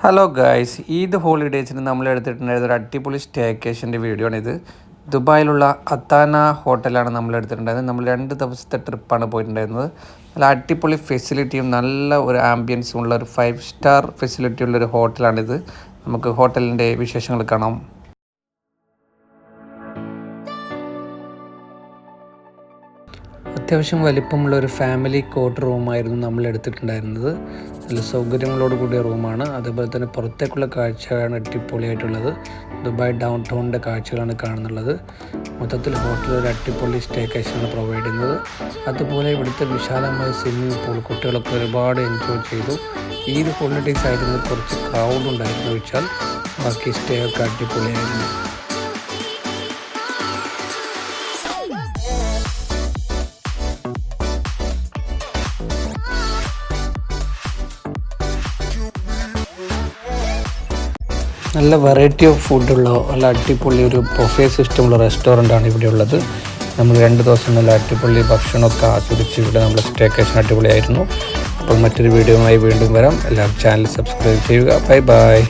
Hello guys, Eid ഹോളിഡേയ്സിന് നമ്മൾ എടുത്തിട്ടുണ്ടായിരുന്ന ഒരു അടിപൊളി സ്റ്റേക്കേഷൻ്റെ വീഡിയോ ആണിത്. ദുബായിലുള്ള അത്താന ഹോട്ടലാണ് നമ്മൾ എടുത്തിട്ടുണ്ടായിരുന്നത്. നമ്മൾ 2 ദിവസത്തെ ട്രിപ്പാണ് പോയിട്ടുണ്ടായിരുന്നത്. നല്ല അടിപൊളി ഫെസിലിറ്റിയും നല്ല ഒരു ആംബിയൻസും ഉള്ള ഒരു 5 സ്റ്റാർ ഫെസിലിറ്റി ഉള്ളൊരു ഹോട്ടലാണിത്. നമുക്ക് ഹോട്ടലിൻ്റെ വിശേഷങ്ങൾ കാണാം. അത്യാവശ്യം വലിപ്പമുള്ള ഒരു ഫാമിലി കോട്ട് റൂമായിരുന്നു നമ്മൾ എടുത്തിട്ടുണ്ടായിരുന്നത്. നല്ല സൗകര്യങ്ങളോട് കൂടിയ റൂമാണ്. അതുപോലെ തന്നെ പുറത്തേക്കുള്ള കാഴ്ചയാണ് അടിപൊളിയായിട്ടുള്ളത്. ദുബായ് ഡൗൺ ടൗണിൻ്റെ കാഴ്ചകളാണ് കാണുന്നുള്ളത്. മൊത്തത്തിൽ ഹോട്ടൽ ഒരു അടിപൊളി സ്റ്റേക്കേഷനാണ് പ്രൊവൈഡ് ചെയ്യുന്നത്. അതുപോലെ ഇവിടുത്തെ വിശാലമായ സ്വിമ്മിംഗ് പൂൾ കുട്ടികളൊക്കെ ഒരുപാട് എൻജോയ് ചെയ്തു. ഈദ് ഹോളിഡേയ്സ് ആയിരുന്നു, കുറച്ച് ക്രൗഡ് ഉണ്ടായിരുന്നു വെച്ചാൽ ബാക്കി സ്റ്റേ ഒക്കെ അടിപൊളിയായിരുന്നു. നല്ല വെറൈറ്റി ഓഫ് ഫുഡുള്ള നല്ല അടിപൊളി ഒരു ബൊഫേ സിസ്റ്റമുള്ള റെസ്റ്റോറൻ്റാണ് ഇവിടെ ഉള്ളത്. നമ്മൾ 2 ദിവസം നല്ല അടിപൊളി ഭക്ഷണമൊക്കെ ആസ്വദിച്ച് ഇവിടെ നമ്മുടെ സ്റ്റേക്കേഷൻ അടിപൊളിയായിരുന്നു. അപ്പോൾ മറ്റൊരു വീഡിയോയുമായി വീണ്ടും വരാം. എല്ലാവരും ചാനൽ സബ്സ്ക്രൈബ് ചെയ്യുക. Bye bye.